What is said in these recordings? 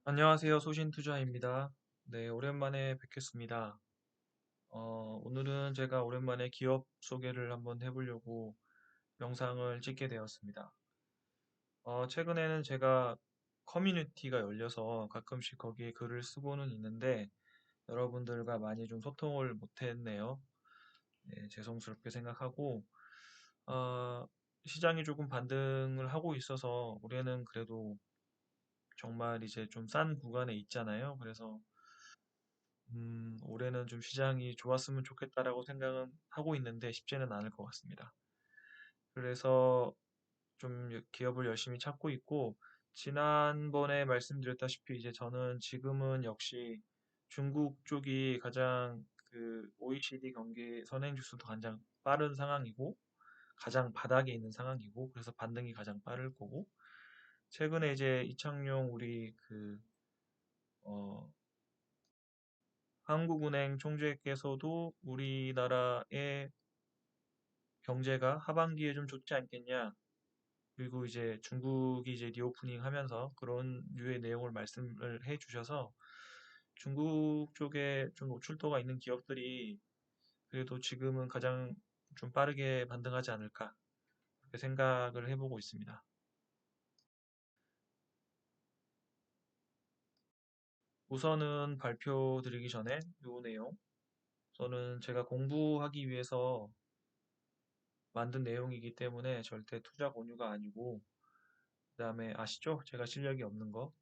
안녕하세요. 소신투자입니다. 네, 오랜만에 뵙겠습니다. 오늘은 제가 오랜만에 기업 소개를 한번 해보려고 영상을 찍게 되었습니다. 최근에는 제가 커뮤니티가 열려서 가끔씩 거기에 글을 쓰고는 있는데 여러분들과 많이 좀 소통을 못했네요. 네, 죄송스럽게 생각하고, 어, 시장이 조금 반등을 하고 있어서 올해는 그래도 정말 이제 좀 싼 구간에 있잖아요. 그래서 올해는 좀 시장이 좋았으면 좋겠다라고 생각은 하고 있는데 쉽지는 않을 것 같습니다. 그래서 좀 기업을 열심히 찾고 있고, 지난번에 말씀드렸다시피 이제 저는 지금은 역시 중국 쪽이 가장 그 OECD 경기 선행 지수도 가장 빠른 상황이고, 가장 바닥에 있는 상황이고, 그래서 반등이 가장 빠를 거고, 최근에 이제 이창용 우리 어, 한국은행 총재께서도 우리나라의 경제가 하반기에 좀 좋지 않겠냐. 그리고 이제 중국이 이제 리오프닝 하면서 그런 류의 내용을 말씀을 해 주셔서 중국 쪽에 좀 노출도가 있는 기업들이 그래도 지금은 가장 좀 빠르게 반등하지 않을까. 그렇게 생각을 해보고 있습니다. 우선은 발표 드리기 전에 요 내용. 저는 제가 공부하기 위해서 만든 내용이기 때문에 절대 투자 권유가 아니고, 그다음에 아시죠? 제가 실력이 없는 거.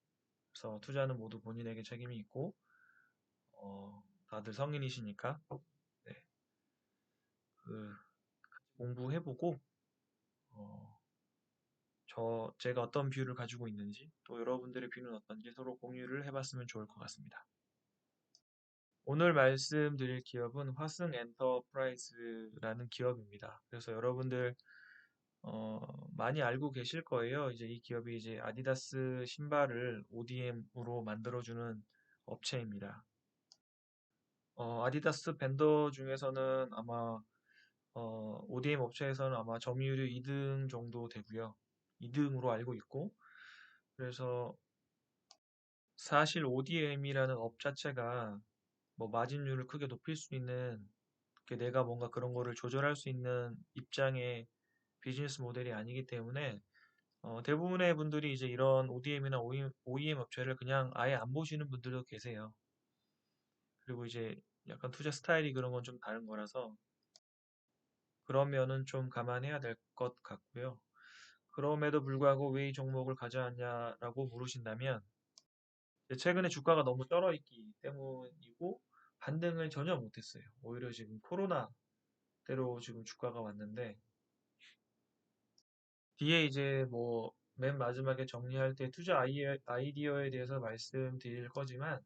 그래서 투자는 모두 본인에게 책임이 있고, 다들 성인이시니까, 네, 그, 공부해보고, 어, 제가 어떤 뷰를 가지고 있는지, 또 여러분들의 뷰는 어떤지 서로 공유를 해봤으면 좋을 것 같습니다. 오늘 말씀드릴 기업은 화승 엔터프라이즈라는 기업입니다. 그래서 여러분들, 많이 알고 계실 거예요. 이제 이 기업이 이제 아디다스 신발을 ODM으로 만들어주는 업체입니다. 아디다스 밴더 중에서는 아마 ODM 업체에서는 아마 점유율이 2등 정도 되고요. 2등으로 알고 있고, 그래서 사실 ODM이라는 업 자체가 뭐 마진율을 크게 높일 수 있는, 내가 뭔가 그런 거를 조절할 수 있는 입장의 비즈니스 모델이 아니기 때문에 대부분의 분들이 이제 이런 ODM이나 OEM 업체를 그냥 아예 안 보시는 분들도 계세요. 그리고 이제 약간 투자 스타일이 그런 건 좀 다른 거라서 그런 면은 좀 감안해야 될 것 같고요. 그럼에도 불구하고 왜 이 종목을 가져왔냐라고 물으신다면 최근에 주가가 너무 떨어 있기 때문이고 반등을 전혀 못했어요. 오히려 지금 코로나 때로 지금 주가가 왔는데 뒤에 이제 뭐 맨 마지막에 정리할 때 투자 아이디어에 대해서 말씀드릴 거지만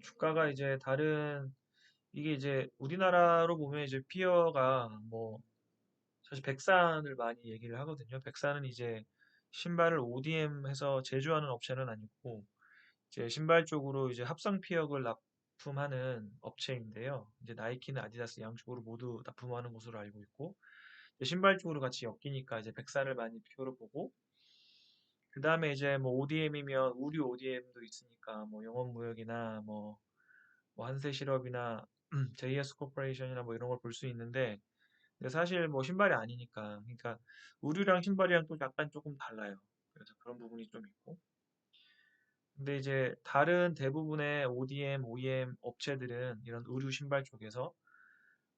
주가가 이제 다른 이게 이제 우리나라로 보면 이제 피어가 뭐 사실 백산을 많이 얘기를 하거든요. 백산은 이제 신발을 ODM 해서 제조하는 업체는 아니고 이제 신발 쪽으로 이제 합성 피혁을 납품하는 업체인데요. 이제 나이키는 아디다스 양쪽으로 모두 납품하는 것으로 알고 있고 이제 신발 쪽으로 같이 엮이니까 이제 백산을 많이 피어로 보고 그 다음에 이제 뭐 ODM이면 우류 ODM도 있으니까 뭐 영원무역이나 뭐 한세실업이나 JS 코퍼레이션이나 뭐 이런 걸 볼 수 있는데 근데 사실 뭐 신발이 아니니까 그러니까 우류랑 신발이랑 또 약간 조금 달라요. 그래서 그런 부분이 좀 있고 근데 이제 다른 대부분의 ODM, OEM 업체들은 이런 의류 신발 쪽에서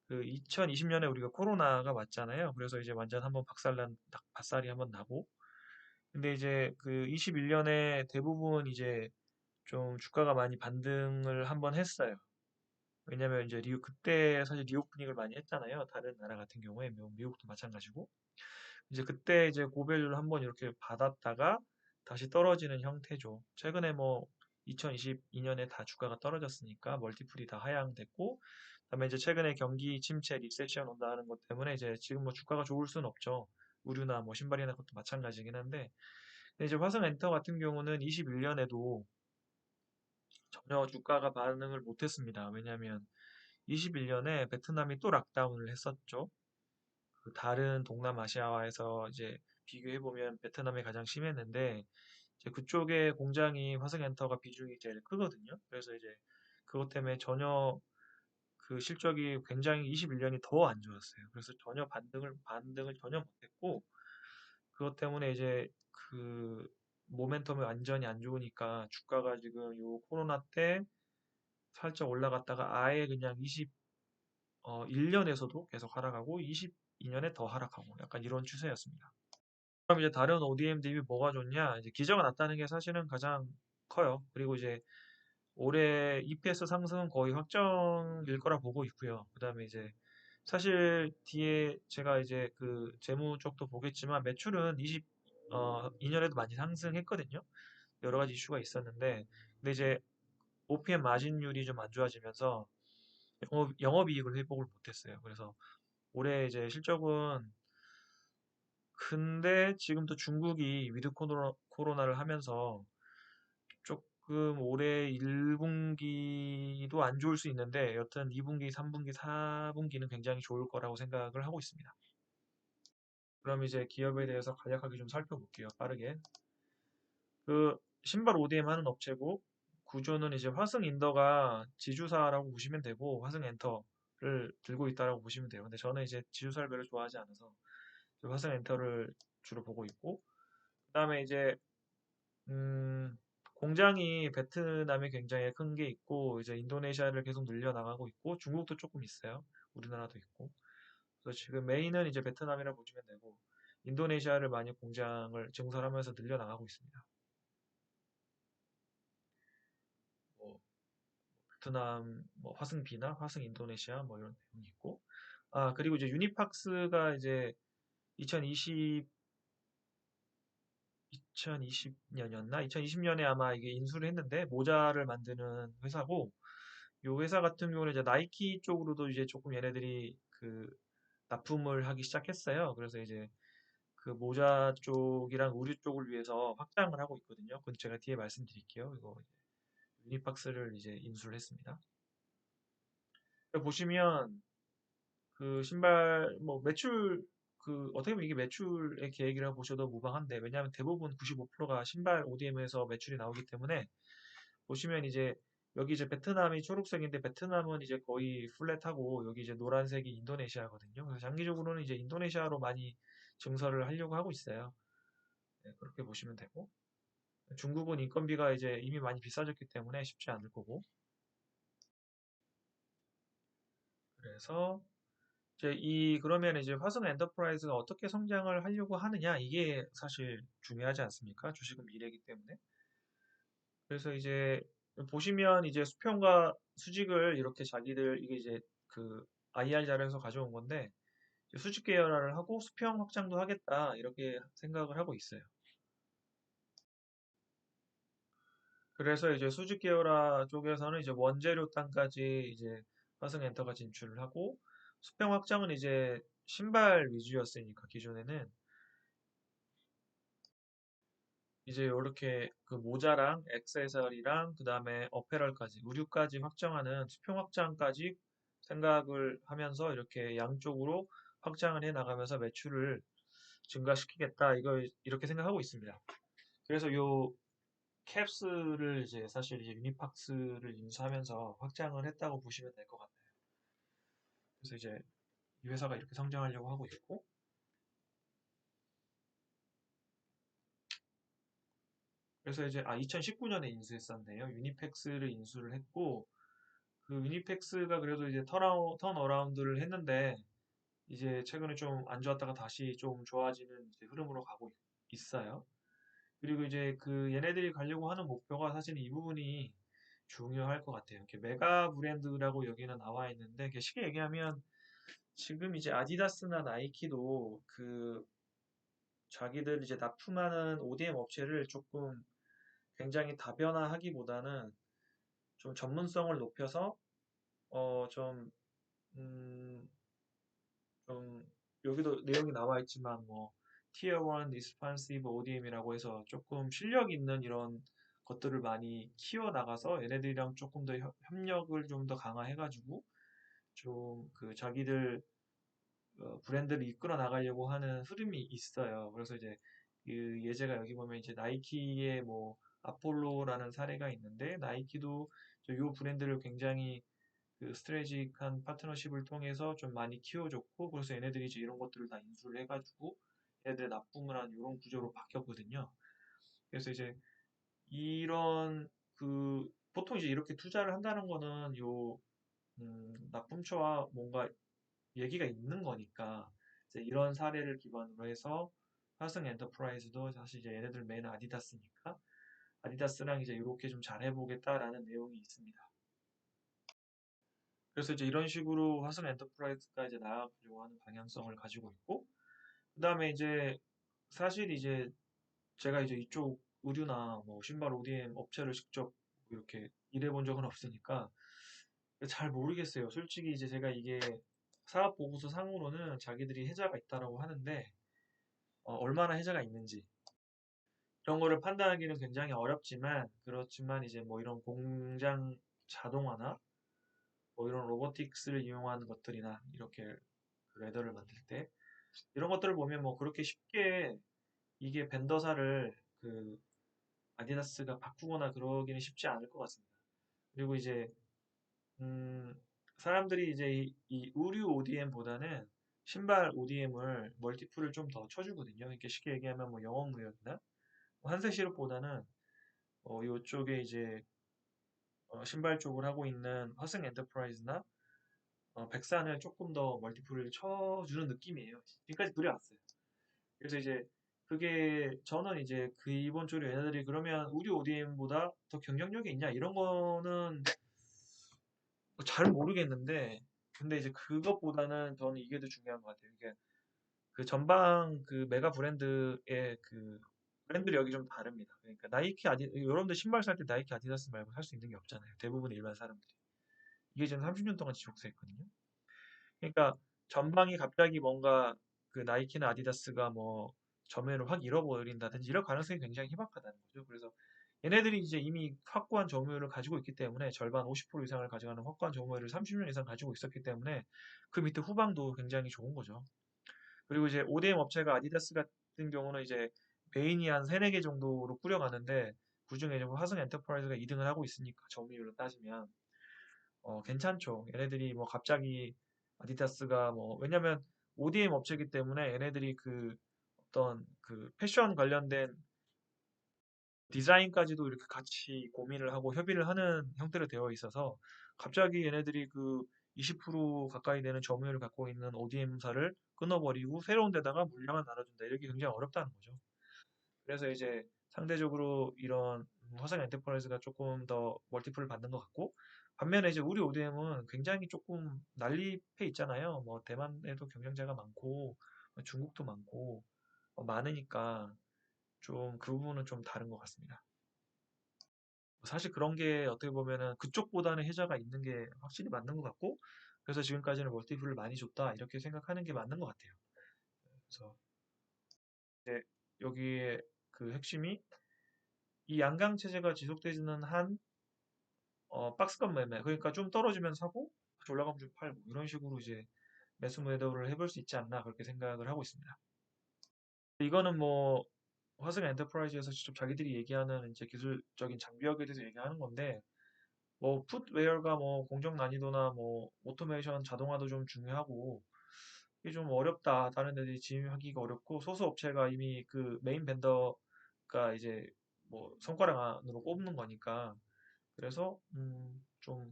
그 2020년에 우리가 코로나가 왔잖아요. 그래서 이제 완전 한번 박살이 한번 나고 근데 이제 그 21년에 대부분 이제 좀 주가가 많이 반등을 한번 했어요. 왜냐면 이제 그때 사실 리오프닝을 많이 했잖아요. 다른 나라 같은 경우에 뭐 미국도 마찬가지고 이제 그때 이제 고밸류를 한번 이렇게 받았다가 다시 떨어지는 형태죠. 최근에 뭐 2022년에 다 주가가 떨어졌으니까 멀티플이 다 하향됐고 그다음에 이제 최근에 경기 침체 리세션 온다는 것 때문에 이제 지금 뭐 주가가 좋을 수는 없죠. 우류나 뭐 신발이나 그것도 마찬가지긴 한데 근데 이제 화성엔터 같은 경우는 21년에도 전혀 주가가 반응을 못했습니다. 왜냐하면 21년에 베트남이 또 락다운을 했었죠. 그 다른 동남아시아와에서 이제 비교해보면 베트남이 가장 심했는데 이제 그쪽의 공장이 화승엔터가 비중이 제일 크거든요. 그래서 이제 그것 때문에 전혀 그 실적이 굉장히 21년이 더 안 좋았어요. 그래서 전혀 반등을 전혀 못했고 그것 때문에 이제 그 모멘텀이 완전히 안 좋으니까 주가가 지금 요 코로나 때 살짝 올라갔다가 아예 그냥 1년에서도 계속 하락하고 22년에 더 하락하고 약간 이런 추세였습니다. 그럼 이제 다른 ODM 대비 뭐가 좋냐? 이제 기저가 낮다는 게 사실은 가장 커요. 그리고 이제 올해 EPS 상승은 거의 확정일 거라 보고 있고요. 그다음에 이제 사실 뒤에 제가 이제 그 재무 쪽도 보겠지만 매출은 2년에도 많이 상승했거든요. 여러 가지 이슈가 있었는데 근데 이제 OPM 마진율이 좀 안 좋아지면서 영업이익을 회복을 못했어요. 그래서 올해 이제 실적은 근데 지금 또 중국이 위드 코로나를 하면서 조금 올해 1분기도 안 좋을 수 있는데 여튼 2분기, 3분기, 4분기는 굉장히 좋을 거라고 생각을 하고 있습니다. 그럼 이제 기업에 대해서 간략하게 좀 살펴볼게요. 빠르게. 그 신발 ODM 하는 업체고 구조는 이제 화승인더가 지주사라고 보시면 되고 화승엔터를 들고 있다라고 보시면 돼요. 근데 저는 이제 지주사를 별로 좋아하지 않아서 화승엔터를 주로 보고 있고 그다음에 이제 음, 공장이 베트남에 굉장히 큰 게 있고, 이제 인도네시아를 계속 늘려나가고 있고, 중국도 조금 있어요. 우리나라도 있고. 그래서 지금 메인은 이제 베트남이라 보시면 되고, 인도네시아를 많이 공장을 증설하면서 늘려나가고 있습니다. 뭐, 베트남, 뭐, 화승비나 화승 인도네시아, 뭐, 이런 내용이 있고. 아, 그리고 이제 유니팍스가 이제 2020, 2020년이었나? 2020년에 아마 이게 인수를 했는데, 모자를 만드는 회사고, 요 회사 같은 경우는 이제 나이키 쪽으로도 이제 조금 얘네들이 그 납품을 하기 시작했어요. 그래서 이제 그 모자 쪽이랑 의류 쪽을 위해서 확장을 하고 있거든요. 그건 제가 뒤에 말씀드릴게요. 이거 유니박스를 이제 인수를 했습니다. 보시면 그 신발 뭐 매출 그 어떻게 보면 이게 매출의 계획이라고 보셔도 무방한데 왜냐하면 대부분 95%가 신발 ODM에서 매출이 나오기 때문에 보시면 이제 여기 이제 베트남이 초록색인데 베트남은 이제 거의 플랫하고 여기 이제 노란색이 인도네시아거든요. 그래서 장기적으로는 이제 인도네시아로 많이 증설을 하려고 하고 있어요. 네, 그렇게 보시면 되고 중국은 인건비가 이제 이미 많이 비싸졌기 때문에 쉽지 않을 거고 그래서 이제 그러면 이제 화성 엔터프라이즈가 어떻게 성장을 하려고 하느냐 이게 사실 중요하지 않습니까? 주식은 미래이기 때문에 그래서 이제 보시면 이제 수평과 수직을 이렇게 자기들 이게 이제 그 IR 자료에서 가져온 건데 수직 계열화를 하고 수평 확장도 하겠다 이렇게 생각을 하고 있어요. 그래서 이제 수직 계열화 쪽에서는 이제 원재료 땅까지 이제 화승엔터가 진출을 하고 수평 확장은 이제 신발 위주였으니까 기존에는 이제 이렇게 그 모자랑 액세서리랑 그 다음에 어페럴까지 의류까지 확장하는 수평 확장까지 생각을 하면서 이렇게 양쪽으로 확장을 해 나가면서 매출을 증가시키겠다 이거 이렇게 생각하고 있습니다. 그래서 요 캡스를 이제 사실 이제 유니팍스를 인수하면서 확장을 했다고 보시면 될 것 같아요. 그래서 이제 이 회사가 이렇게 성장하려고 하고 있고 그래서 이제 2019년에 인수했었네요. 유니팩스를 인수를 했고 그 유니팩스가 그래도 이제 턴어라운드를 했는데 이제 최근에 좀 안 좋았다가 다시 좀 좋아지는 이제 흐름으로 가고 있어요. 그리고 이제 그 얘네들이 가려고 하는 목표가 사실 이 부분이 중요할 것 같아요. 이렇게 메가 브랜드라고 여기는 나와 있는데 이게 쉽게 얘기하면 지금 이제 아디다스나 나이키도 그 자기들 이제 납품하는 ODM 업체를 조금 굉장히 다변화하기보다는 좀 전문성을 높여서 좀 음, 좀 여기도 내용이 나와 있지만 뭐 Tier 1 Responsive ODM이라고 해서 조금 실력 있는 이런 것들을 많이 키워 나가서 얘네들이랑 조금 더 협력을 좀 더 강화해가지고 좀 그 자기들 브랜드를 이끌어 나가려고 하는 흐름이 있어요. 그래서 이제 그 예제가 여기 보면 이제 나이키의 뭐 아폴로라는 사례가 있는데 나이키도 요 브랜드를 굉장히 그 스트레지한 파트너십을 통해서 좀 많이 키워줬고 그래서 얘네들이 이제 이런 것들을 다 인수를 해가지고 얘네들의 납품을 한 이런 구조로 바뀌었거든요. 그래서 이제 이런 그 보통 이제 이렇게 투자를 한다는 거는 요 납품처와 뭔가 얘기가 있는 거니까 이제 이런 사례를 기반으로 해서 화성 엔터프라이즈도 사실 이제 얘네들 메인 아디다스니까 아디다스랑 이제 이렇게 좀 잘해보겠다라는 내용이 있습니다. 그래서 이제 이런 식으로 화성 엔터프라이즈가 이제 나아가려고 하는 방향성을 가지고 있고, 그 다음에 이제 사실 이제 제가 이제 이쪽 의류나 뭐 신발 ODM 업체를 직접 이렇게 일해본 적은 없으니까 잘 모르겠어요. 솔직히 이제 제가 이게 사업 보고서 상으로는 자기들이 해자가 있다라고 하는데 얼마나 해자가 있는지 이런 거를 판단하기는 굉장히 어렵지만 그렇지만 이제 뭐 이런 공장 자동화나 뭐 이런 로보틱스를 이용하는 것들이나 이렇게 그 레더를 만들 때 이런 것들을 보면 뭐 그렇게 쉽게 이게 벤더사를 그 아디다스가 바꾸거나 그러기는 쉽지 않을 것 같습니다. 그리고 이제 음, 사람들이 이제 이 의류 ODM보다는 신발 ODM을 멀티플을 좀 더 쳐주거든요. 이렇게 쉽게 얘기하면 뭐 영업무역이나 한세 시럽보다는 이쪽에 이제 신발 쪽을 하고 있는 화승 엔터프라이즈나 백산을 조금 더 멀티플을 쳐주는 느낌이에요. 지금까지 그래왔어요. 그래서 이제 그게 저는 이제 그 이번 주로 얘네들이 그러면 의류 ODM보다 더 경쟁력이 있냐 이런 거는 잘 모르겠는데 근데 이제 그것보다는 저는 이게 더 중요한 것 같아요. 이게 그 전방 그 메가 브랜드의 그 브랜드력이 좀 다릅니다. 그러니까 나이키 여러분들 신발 살 때 나이키 아디다스 말고 살 수 있는 게 없잖아요. 대부분 일반 사람들이. 이게 지금 30년 동안 지속돼있거든요. 그러니까 전방이 갑자기 뭔가 그 나이키나 아디다스가 뭐 점유율을 확 잃어버린다든지 이럴 가능성이 굉장히 희박하다는 거죠. 그래서 얘네들이 이제 이미 확고한 점유율을 가지고 있기 때문에 절반 50% 이상을 가져가는 확고한 점유율을 30년 이상 가지고 있었기 때문에 그 밑에 후방도 굉장히 좋은 거죠. 그리고 이제 ODM 업체가 아디다스 같은 경우는 이제 메인이 한 3, 4개 정도로 꾸려가는데 그중에 이제 화성 엔터프라이즈가 2등을 하고 있으니까 점유율로 따지면 괜찮죠. 얘네들이 뭐 갑자기 아디다스가 뭐 왜냐면 ODM 업체이기 때문에 얘네들이 그 어떤 그 패션 관련된 디자인까지도 이렇게 같이 고민을 하고 협의를 하는 형태로 되어 있어서 갑자기 얘네들이 그 20% 가까이 되는 점유율을 갖고 있는 ODM사를 끊어버리고 새로운 데다가 물량을 나눠준다. 이렇게 굉장히 어렵다는 거죠. 그래서 이제 상대적으로 이런 화성 엔터프라이즈가 조금 더 멀티플을 받는 것 같고 반면에 이제 우리 ODM은 굉장히 조금 난립해 있잖아요. 뭐 대만에도 경쟁자가 많고 중국도 많고 많으니까 좀 그 부분은 좀 다른 것 같습니다. 사실 그런 게 어떻게 보면은 그쪽보다는 혜자가 있는 게 확실히 맞는 것 같고 그래서 지금까지는 멀티플을 많이 줬다 이렇게 생각하는 게 맞는 것 같아요. 그래서 이제 여기에 그 핵심이 이 양강 체제가 지속되지는 한 박스권 매매 그러니까 좀 떨어지면 사고 다시 올라가면 좀 팔고 이런 식으로 이제 매수 매도를 해볼 수 있지 않나 그렇게 생각을 하고 있습니다. 이거는 뭐 화성 엔터프라이즈에서 직접 자기들이 얘기하는 이제 기술적인 장비력에 대해서 얘기하는 건데 뭐 풋웨어가 뭐 공정 난이도나 뭐 오토메이션 자동화도 좀 중요하고 이게 좀 어렵다. 다른 애들이 진입하기가 어렵고 소수 업체가 이미 그 메인 벤더가 이제 뭐 성과량으로 꼽는 거니까 그래서 좀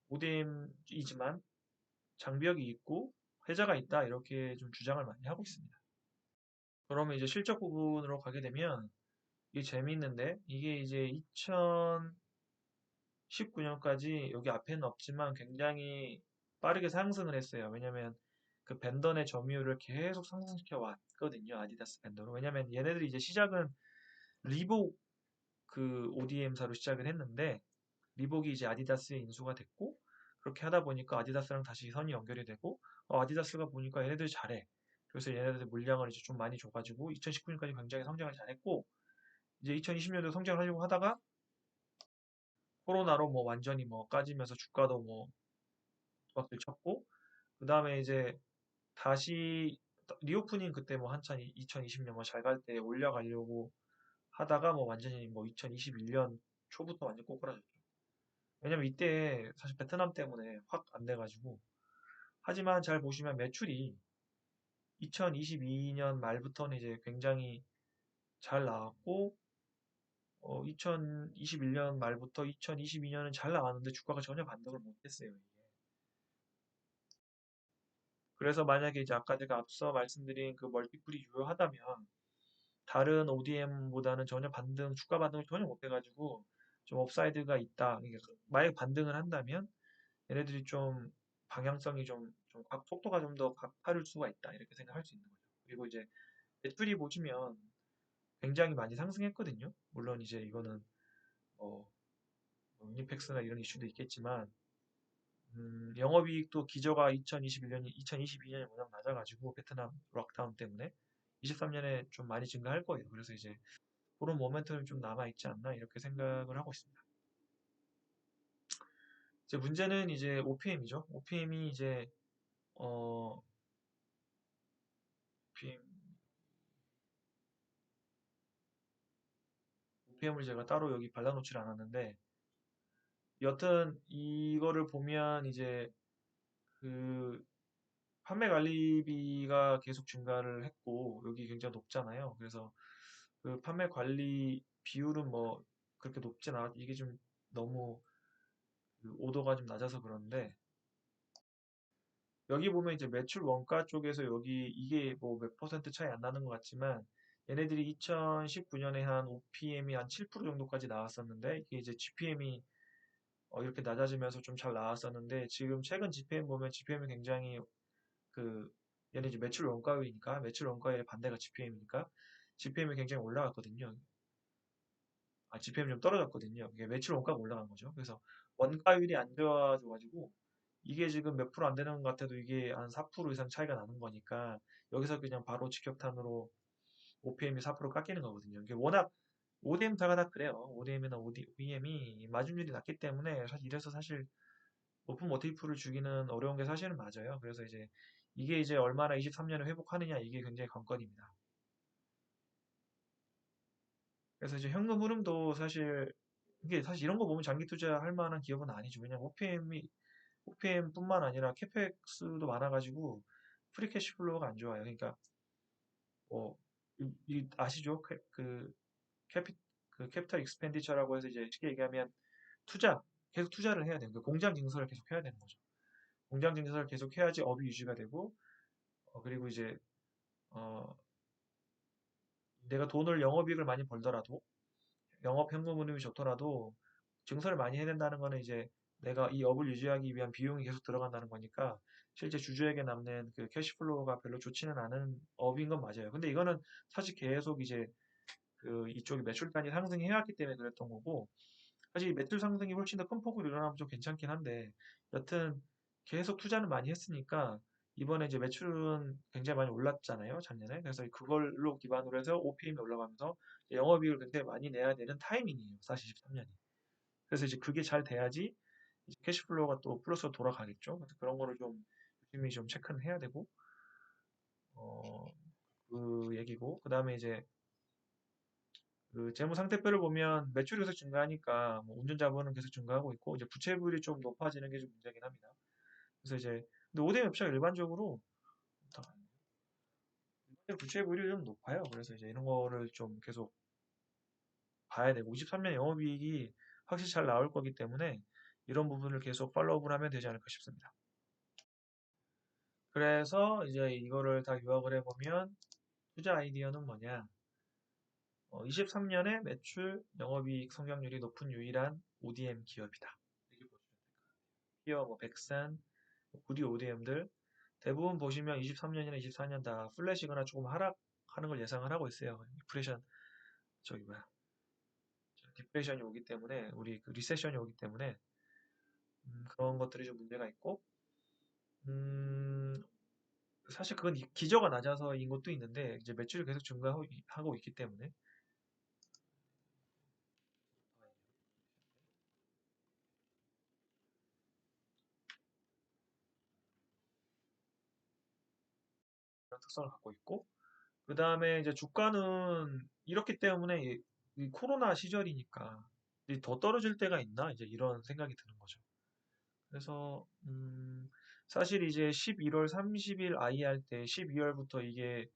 ODM이지만 장벽이 있고 혜자가 있다 이렇게 좀 주장을 많이 하고 있습니다. 그러면 이제 실적 부분으로 가게 되면 이게 재미있는데 이게 이제 2019년까지 여기 앞에는 없지만 굉장히 빠르게 상승을 했어요. 왜냐면 그 벤더 내 점유율을 계속 상승시켜 왔거든요. 아디다스 벤더로. 왜냐면 얘네들이 이제 시작은 리복 그 ODM사로 시작을 했는데 리복이 이제 아디다스에 인수가 됐고 그렇게 하다 보니까 아디다스랑 다시 선이 연결이 되고 아디다스가 보니까 얘네들 잘해. 그래서 얘네들 물량을 이제 좀 많이 줘가지고 2019년까지 굉장히 성장을 잘했고 이제 2020년도 성장을 하려고 하다가 코로나로 뭐 완전히 뭐 까지면서 주가도 뭐 도박들 쳤고 그 다음에 이제 다시 리오프닝 그때 뭐 한참 2020년 뭐 잘 갈 때 올려가려고 하다가 뭐 완전히 뭐 2021년 초부터 완전 꼬꾸라졌죠. 왜냐면 이때 사실 베트남 때문에 확 안 돼가지고. 하지만 잘 보시면 매출이 2022년 말부터는 이제 굉장히 잘 나왔고, 2021년 말부터 2022년은 잘 나왔는데 주가가 전혀 반등을 못했어요, 이게. 그래서 만약에 이제 아까 제가 앞서 말씀드린 그 멀티플이 유효하다면 다른 ODM보다는 전혀 주가 반등을 전혀 못해가지고 좀 업사이드가 있다. 이게 만약 반등을 한다면 얘네들이 좀 방향성이 속도가 좀 더 가파를 수가 있다. 이렇게 생각할 수 있는 거죠. 그리고 이제 매출이 보시면 굉장히 많이 상승했거든요. 물론 이제 이거는 뭐 유니펙스나 이런 이슈도 있겠지만 영업이익도 기저가 2022년이 워낙 낮아가지고 베트남 락다운 때문에 23년에 좀 많이 증가할 거예요. 그래서 이제 그런 모멘텀이 좀 남아있지 않나 이렇게 생각을 하고 있습니다. 이제 문제는 이제 OPM이죠. OPM이 이제 OPM을 제가 따로 여기 발라놓질 않았는데 여튼 이거를 보면 이제 그 판매 관리비가 계속 증가를 했고 여기 굉장히 높잖아요. 그래서 그 판매 관리 비율은 뭐 그렇게 높진 않아. 이게 좀 너무 그 오도가 좀 낮아서 그런데 여기 보면 이제 매출 원가 쪽에서 여기 이게 뭐 몇 퍼센트 차이 안 나는 것 같지만 얘네들이 2019년에 한 OPM이 한 7% 정도까지 나왔었는데 이게 이제 GPM이 이렇게 낮아지면서 좀 잘 나왔었는데 지금 최근 GPM 보면 GPM이 굉장히 그 얘네 이제 매출 원가율이니까 매출 원가율의 반대가 GPM이니까 GPM이 굉장히 올라갔거든요. GPM이 좀 떨어졌거든요. 이게 매출 원가가 올라간 거죠. 그래서 원가율이 안 좋아져가지고 이게 지금 몇 프로 안 되는 것 같아도 이게 한 4% 이상 차이가 나는 거니까 여기서 그냥 바로 직격탄으로 OPM이 4% 깎이는 거거든요. 이게 워낙 ODM사가 다 그래요. ODM이나 OEM이 마진율이 낮기 때문에 사실 이래서 사실 높은 모티프를 주기는 어려운 게 사실은 맞아요. 그래서 이제 이게 이제 얼마나 23년에 회복하느냐 이게 굉장히 관건입니다. 그래서 이제 현금 흐름도 사실 이게 사실 이런 거 보면 장기 투자할 만한 기업은 아니죠. 왜냐면 OPM뿐만 아니라 캐펙스도 많아가지고 프리 캐시 플로우가 안 좋아요. 그러니까 뭐 아시죠? 캐피 그 캐피탈 익스펜디처라고 해서 이제 쉽게 얘기하면 투자 계속 투자를 해야 되는 거예요. 공장 증설을 계속 해야 되는 거죠. 공장 증설을 계속 해야지 업이 유지가 되고 그리고 이제 어, 내가 돈을 영업이익을 많이 벌더라도 영업 현금 흐름이 좋더라도 증설을 많이 해야 된다는 거는 이제 내가 이 업을 유지하기 위한 비용이 계속 들어간다는 거니까 실제 주주에게 남는 그 캐시플로우가 별로 좋지는 않은 업인 건 맞아요. 근데 이거는 사실 계속 이제 그 이쪽이 매출단이 상승해왔기 때문에 그랬던 거고 사실 매출 상승이 훨씬 더 큰 폭으로 일어나면 좀 괜찮긴 한데 여튼 계속 투자는 많이 했으니까 이번에 이제 매출은 굉장히 많이 올랐잖아요, 작년에. 그래서 그걸로 기반으로 해서 OPM이 올라가면서 영업이익을 굉장히 많이 내야 되는 타이밍이에요, 사실 23년이. 그래서 이제 그게 잘 돼야지 이제 캐시플로우가 또 플러스로 돌아가겠죠. 그래서 그런 거를 좀 유심히 좀 체크는 해야 되고, 어, 그 얘기고, 그 다음에 이제 그 재무 상태표를 보면 매출이 계속 증가하니까 뭐 운전자본은 계속 증가하고 있고 이제 부채비율이 좀 높아지는 게 좀 문제긴 합니다. 그래서 이제 근데 오디엠 웹사가 일반적으로 부채비율이 좀 높아요. 그래서 이제 이런 거를 좀 계속 봐야 되고 23년 영업이익이 확실히 잘 나올 거기 때문에 이런 부분을 계속 팔로우업을 하면 되지 않을까 싶습니다. 그래서 이제 이거를 다 요약을 해보면 투자 아이디어는 뭐냐? 23년에 매출, 영업이익 성장률이 높은 유일한 ODM 기업이다. 이렇게 보시면 됩니다. 피어, 뭐 백산, 구리 ODM들 대부분 보시면 23년이나 24년 다 플랫이거나 조금 하락하는 걸 예상을 하고 있어요. 디프레션 저기 뭐야 디프레션이 오기 때문에 우리 그 리세션이 오기 때문에 그런 것들이 좀 문제가 있고 음, 사실 그건 기저가 낮아서인 것도 있는데 이제 매출이 계속 증가하고 있기 때문에 그런 특성을 갖고 있고, 그 다음에 이제 주가는 이렇기 때문에 이 코로나 시절이니까 이제 더 떨어질 때가 있나? 이제 이런 생각이 드는 거죠. 그래서 사실 이제 11월 30일 IR 때 12월부터 이게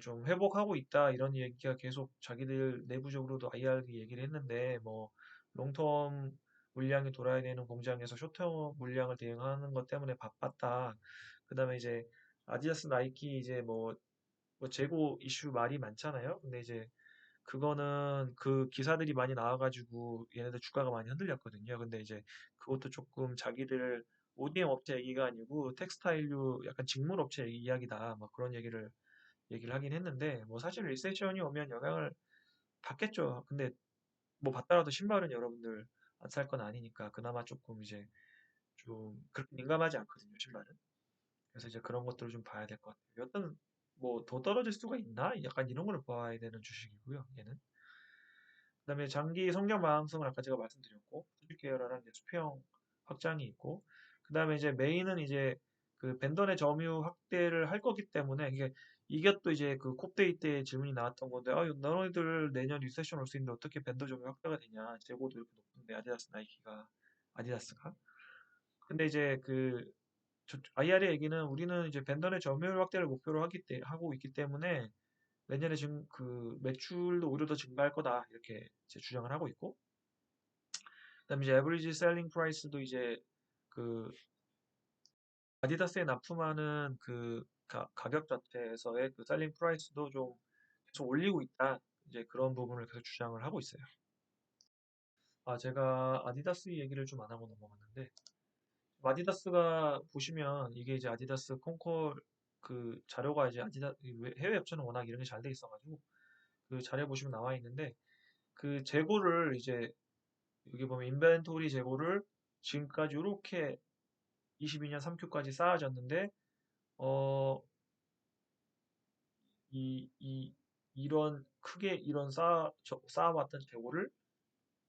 좀 회복하고 있다 이런 얘기가 계속 자기들 내부적으로도 IR 얘기를 했는데 뭐 롱텀 물량이 돌아야 되는 공장에서 숏텀 물량을 대응하는 것 때문에 바빴다. 그다음에 이제 아디다스 나이키 이제 뭐 재고 이슈 말이 많잖아요. 근데 이제 그거는 그 기사들이 많이 나와가지고 얘네들 주가가 많이 흔들렸거든요. 근데 이제 그것도 조금 자기들 ODM 업체 얘기가 아니고 텍스타일류 약간 직물 업체 이야기다. 막 그런 얘기를 하긴 했는데 뭐 사실 리세션이 오면 영향을 받겠죠. 근데 뭐 받더라도 신발은 여러분들 안 살 건 아니니까 그나마 조금 이제 좀 그렇게 민감하지 않거든요. 신발은. 그래서 이제 그런 것들을 좀 봐야 될 것 같아요. 여튼 뭐 더 떨어질 수가 있나? 약간 이런 걸 봐야 되는 주식이고요. 얘는. 그다음에 장기 성장 방향성을 아까 제가 말씀드렸고 수직 계열화랑 이제 수평 확장이 있고 그다음에 이제 메인은 이제 그 벤더 내 점유 확대를 할 거기 때문에 이게 또 이제 그 콥데이 때 질문이 나왔던 건데 너희들 내년 리세션 올 수 있는데 어떻게 벤더 점유 확대가 되냐 재고도 이렇게 높은데 아디다스 나이키가 아디다스가 근데 이제 그 IR의 얘기는 우리는 이제 벤더 내 점유율 확대를 목표로 하고 있기 때문에 내년에 지금 그 매출도 오히려 더 증가할 거다 이렇게 이제 주장을 하고 있고 그다음에 이제 에버리지 셀링 프라이스도 이제 그 아디다스에 납품하는 그 가격 자체에서의 그 셀링 프라이스도 좀 계속 올리고 있다 이제 그런 부분을 계속 주장을 하고 있어요. 아 제가 아디다스 얘기를 좀 안 하고 넘어갔는데 아디다스가 보시면 이게 이제 아디다스 콘콜 그 자료가 이제 해외 업체는 워낙 이런 게 잘 돼 있어가지고 그 자료 보시면 나와 있는데 그 재고를 이제 여기 보면 인벤토리 재고를 지금까지 이렇게 22년 3Q까지 쌓아졌는데 어, 이런 크게 이런 쌓아왔던 재고를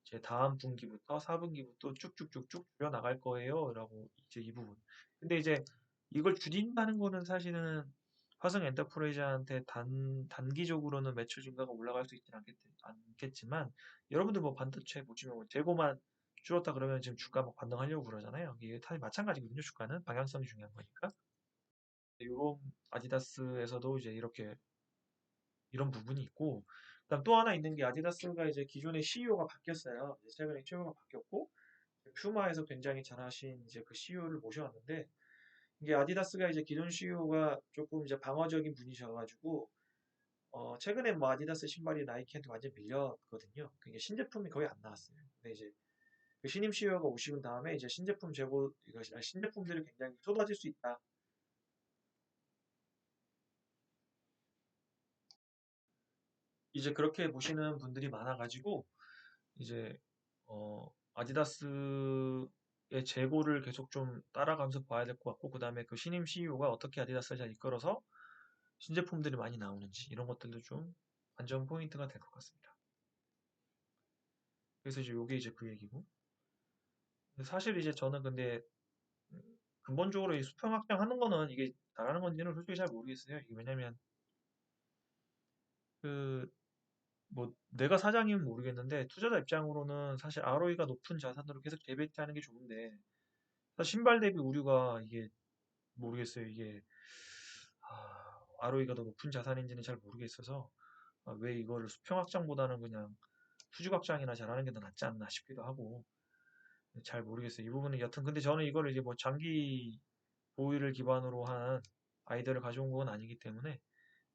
이제 다음 분기부터 4분기부터 쭉쭉쭉쭉 줄여 나갈 거예요. 라고 이제 이 부분. 근데 이제 이걸 줄인다는 거는 사실은 화성 엔터프라이즈한테 단기적으로는 매출 증가가 올라갈 수 있지는 않겠지만 여러분들 뭐 반도체 보시면 뭐 재고만 줄었다 그러면 지금 주가 막 반등하려고 그러잖아요. 이게 다 마찬가지거든요. 주가는 방향성이 중요한 거니까. 이런 아디다스에서도 이제 이렇게 이런 부분이 있고, 그다음 또 하나 있는 게 아디다스가 이제 기존의 CEO가 바뀌었어요. 이제 최근에 CEO가 바뀌었고, 퓨마에서 굉장히 잘하신 이제 그 CEO를 모셔왔는데, 이게 아디다스가 이제 기존 CEO가 조금 이제 방어적인 분이셔가지고, 최근에 뭐 아디다스 신발이 나이키한테 완전 밀렸거든요. 그게 신제품이 거의 안 나왔어요. 근데 이제 그 신임 CEO가 오시고 다음에 이제 신제품 재고, 신제품들이 굉장히 쏟아질 수 있다. 이제 그렇게 보시는 분들이 많아가지고, 이제 아디다스의 재고를 계속 좀 따라가면서 봐야 될 것 같고 그 다음에 그 신임 CEO가 어떻게 아디다스를 잘 이끌어서 신제품들이 많이 나오는지 이런 것들도 좀 관전 포인트가 될 것 같습니다. 그래서 이제 요게 이제 그 얘기고 근데 사실 이제 저는 근데 근본적으로 이 수평 확장하는 거는 이게 잘하는 건지는 솔직히 잘 모르겠어요. 이게 왜냐면 그 뭐 내가 사장이면 모르겠는데 투자자 입장으로는 사실 ROE가 높은 자산으로 계속 재배치하는 게 좋은데 사실 신발 대비 우류가 이게 모르겠어요. 이게 ROE가 더 높은 자산인지는 잘 모르겠어서 왜 이거를 수평 확장보다는 그냥 수직 확장이나 잘하는 게 더 낫지 않나 싶기도 하고 잘 모르겠어요. 이 부분은 여튼 근데 저는 이거를 이제 뭐 장기 보유를 기반으로 한 아이디어를 가져온 건 아니기 때문에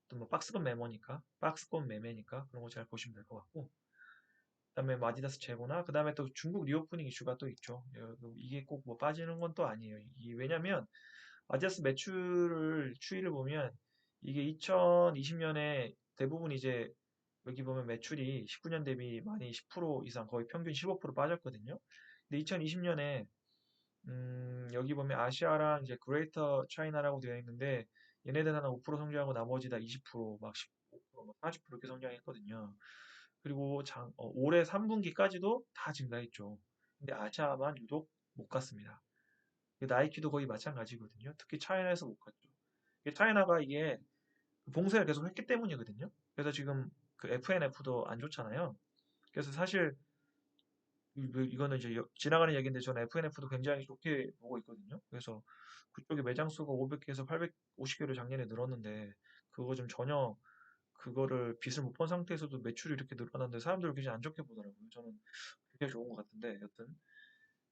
또 뭐 박스권 매매니까 그런 거 잘 보시면 될 것 같고 그다음에 뭐 아디다스 재고나 그다음에 또 중국 리오프닝 이슈가 또 있죠. 이게 꼭 뭐 빠지는 건 또 아니에요. 왜냐면 아디다스 매출 추이를 보면 이게 2020년에 대부분 이제 여기 보면 매출이 19년 대비 많이 10% 이상 거의 평균 15% 빠졌거든요. 근데 2020년에 여기 보면 아시아랑 이제 그레이터 차이나라고 되어 있는데 얘네들 하나 5% 성장하고 나머지 다 20%막 15%, 막 40% 이렇게 성장했거든요. 그리고 올해 3분기까지도 다 증가했죠. 근데 아시아만 유독 못 갔습니다. 나이키도 거의 마찬가지거든요. 특히 차이나에서 못 갔죠. 이게 차이나가 이게 봉쇄를 계속 했기 때문이거든요. 그래서 지금 그 FNF도 안 좋잖아요. 그래서 사실 이거는 이제 지나가는 얘기인데 저는 FNF도 굉장히 좋게 보고 있거든요. 그래서 그쪽에 매장 수가 500개에서 850개로 작년에 늘었는데 그거 좀 전혀 그거를 빚을 못 본 상태에서도 매출이 이렇게 늘어났는데 사람들을 굉장히 안 좋게 보더라고요. 저는 그게 좋은 것 같은데 여튼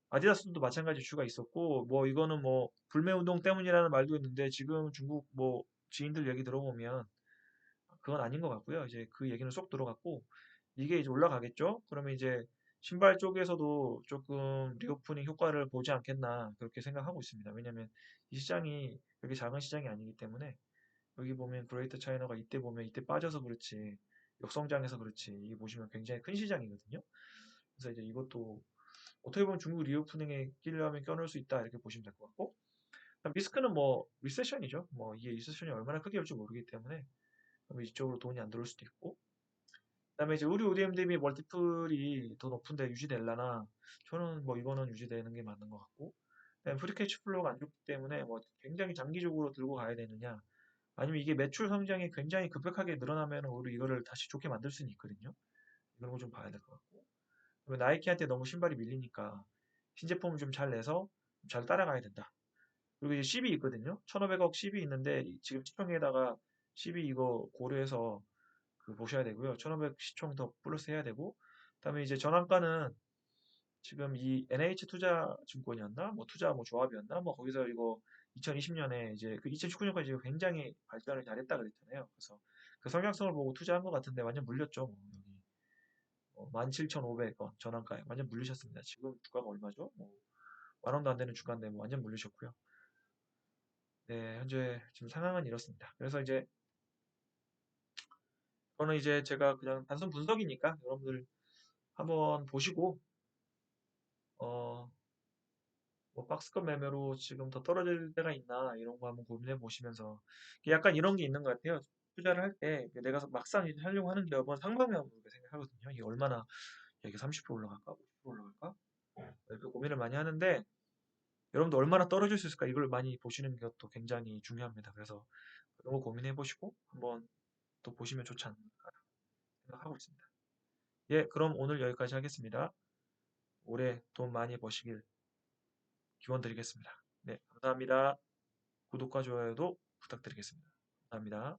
아디다스도 마찬가지 이슈가 있었고 뭐 이거는 뭐 불매 운동 때문이라는 말도 있는데 지금 중국 뭐 지인들 얘기 들어보면 그건 아닌 것 같고요. 이제 그 얘기는 쏙 들어갔고 이게 이제 올라가겠죠. 그러면 이제 신발 쪽에서도 조금 리오프닝 효과를 보지 않겠나 그렇게 생각하고 있습니다. 왜냐하면 이 시장이 그렇게 작은 시장이 아니기 때문에 여기 보면 그레이터 차이나가 이때 보면 이때 빠져서 그렇지 역성장해서 그렇지 이게 보시면 굉장히 큰 시장이거든요. 그래서 이제 이것도 어떻게 보면 중국 리오프닝에 끼려면 껴넣을 수 있다 이렇게 보시면 될 것 같고 리스크는 뭐 리세션이죠. 뭐 이게 리세션이 얼마나 크게 올지 모르기 때문에 이쪽으로 돈이 안 들어올 수도 있고 그다음에 이제 의류 ODM 대비 멀티플이 더 높은데 유지될라나 저는 뭐 이거는 유지되는 게 맞는 것 같고 그다음에 프리캐치 플로우가 안 좋기 때문에 뭐 굉장히 장기적으로 들고 가야 되느냐 아니면 이게 매출 성장이 굉장히 급격하게 늘어나면 오히려 이거를 다시 좋게 만들 수는 있거든요. 이런 거 좀 봐야 될 것 같고 그리고 나이키한테 너무 신발이 밀리니까 신제품을 좀 잘 내서 잘 따라가야 된다. 그리고 이제 10이 있거든요. 1,500억 10이 있는데 지금 시총에다가 10이 이거 고려해서 그 보셔야 되고요. 1,500 시총 더 플러스 해야 되고 그다음에 이제 전환가는 지금 이 NH투자증권이었나? 뭐 투자 뭐 조합이었나? 뭐 거기서 이거 2020년에 이제 그 2019년까지 굉장히 발전을 잘했다 그랬잖아요. 그래서 그 성장성을 보고 투자한 것 같은데 완전 물렸죠. 뭐 여기 17,500원 전환가에 완전 물리셨습니다. 지금 주가가 얼마죠? 뭐 만 원도 안 되는 주가인데 뭐 완전 물리셨고요. 네, 현재 지금 상황은 이렇습니다. 그래서 이제 저는 이제 제가 그냥 단순 분석이니까 여러분들 한번 보시고 어, 뭐 박스권 매매로 지금 더 떨어질 때가 있나 이런 거 한번 고민해 보시면서 약간 이런 게 있는 것 같아요. 투자를 할 때 내가 막상 이제 하려고 하는데 한번 상방향으로 생각하거든요. 이게 얼마나 이게 30% 올라갈까, 50% 올라갈까 이렇게 고민을 많이 하는데 여러분도 얼마나 떨어질 수 있을까 이걸 많이 보시는 것도 굉장히 중요합니다. 그래서 그런 거 고민해 보시고 한번 또 보시면 좋지 않을까 생각하고 있습니다. 예, 그럼 오늘 여기까지 하겠습니다. 올해 돈 많이 버시길 기원 드리겠습니다. 네, 감사합니다. 구독과 좋아요도 부탁드리겠습니다. 감사합니다.